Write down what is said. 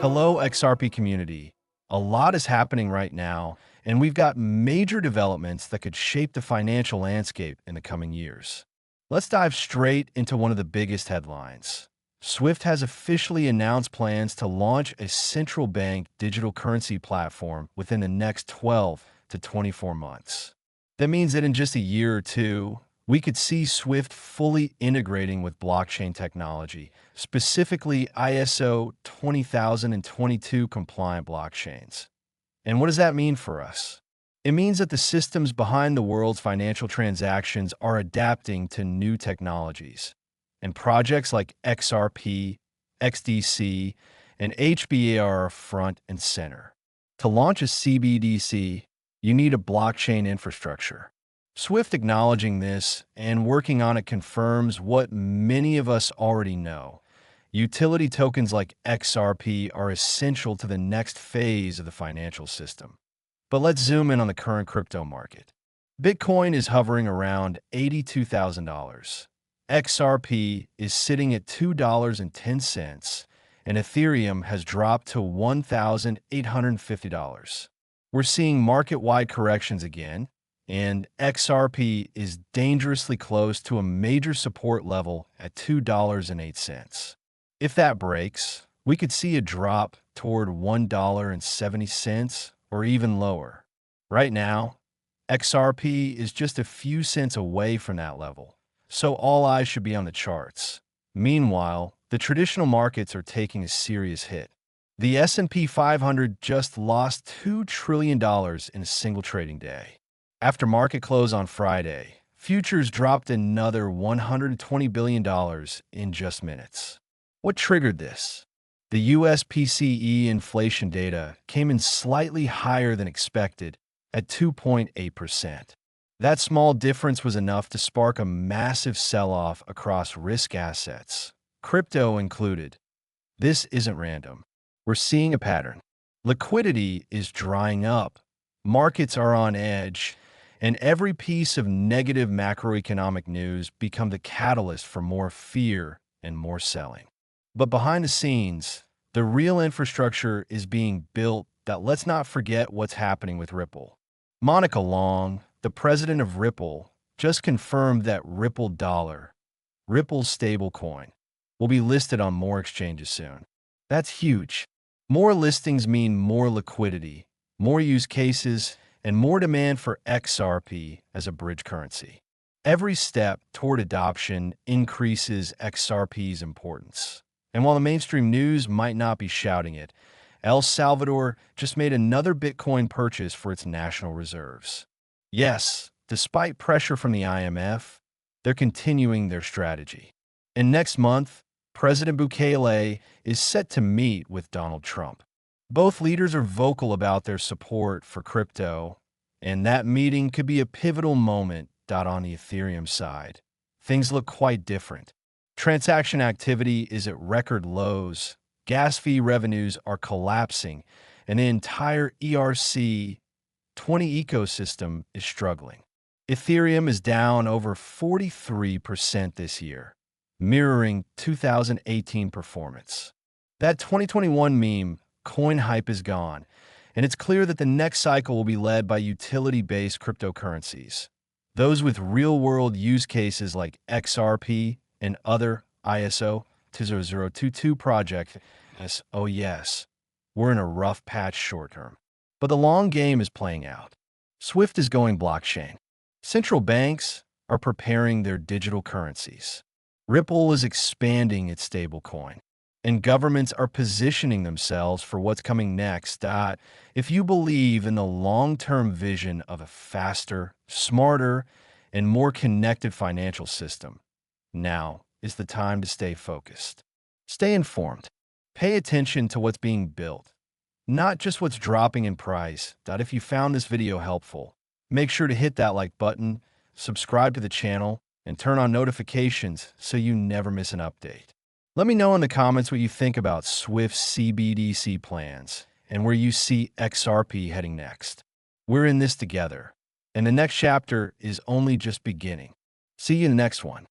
Hello, XRP community. A lot is happening right now, and we've got major developments that could shape the financial landscape in the coming years. Let's dive straight into one of the biggest headlines. SWIFT has officially announced plans to launch a central bank digital currency platform within the next 12 to 24 months. That means that in just a year or two, we could see SWIFT fully integrating with blockchain technology, specifically ISO 20022 compliant blockchains. And what does that mean for us? It means that the systems behind the world's financial transactions are adapting to new technologies. And projects like XRP, XDC, and HBAR are front and center. To launch a CBDC, you need a blockchain infrastructure. SWIFT acknowledging this and working on it confirms what many of us already know. Utility tokens like XRP are essential to the next phase of the financial system. But let's zoom in on the current crypto market. Bitcoin is hovering around $82,000. XRP is sitting at $2.10, and Ethereum has dropped to $1,850. We're seeing market-wide corrections again, and XRP is dangerously close to a major support level at $2.08. If that breaks, we could see a drop toward $1.70 or even lower. Right now, XRP is just a few cents away from that level, so all eyes should be on the charts. Meanwhile, the traditional markets are taking a serious hit. The S&P 500 just lost $2 trillion in a single trading day. After market close on Friday, futures dropped another $120 billion in just minutes. What triggered this? The US PCE inflation data came in slightly higher than expected at 2.8%. That small difference was enough to spark a massive sell-off across risk assets, crypto included. This isn't random. We're seeing a pattern. Liquidity is drying up. Markets are on edge. And every piece of negative macroeconomic news becomes the catalyst for more fear and more selling. But behind the scenes, the real infrastructure is being built that let's not forget what's happening with Ripple. Monica Long, the president of Ripple, just confirmed that Ripple Dollar, Ripple's stablecoin, will be listed on more exchanges soon. That's huge. More listings mean more liquidity, more use cases, and more demand for XRP as a bridge currency. Every step toward adoption increases XRP's importance. And while the mainstream news might not be shouting it, El Salvador just made another Bitcoin purchase for its national reserves. Yes, despite pressure from the IMF, they're continuing their strategy. And next month, President Bukele is set to meet with Donald Trump. Both leaders are vocal about their support for crypto, and that meeting could be a pivotal moment. On the Ethereum side, things look quite different. Transaction activity is at record lows, gas fee revenues are collapsing, and the entire ERC-20 ecosystem is struggling. Ethereum is down over 43% this year, mirroring 2018 performance. That 2021 meme, coin hype, is gone, and it's clear that the next cycle will be led by utility-based cryptocurrencies. Those with real-world use cases like XRP and other ISO 20022 projects. Oh yes, we're in a rough patch short-term. But the long game is playing out. SWIFT is going blockchain. Central banks are preparing their digital currencies. Ripple is expanding its stablecoin. And governments are positioning themselves for what's coming next. If you believe in the long-term vision of a faster, smarter, and more connected financial system, now is the time to stay focused. Stay informed. Pay attention to what's being built, not just what's dropping in price. If you found this video helpful, make sure to hit that like button, subscribe to the channel, and turn on notifications so you never miss an update. Let me know in the comments what you think about SWIFT's CBDC plans and where you see XRP heading next. We're in this together, and the next chapter is only just beginning. See you in the next one.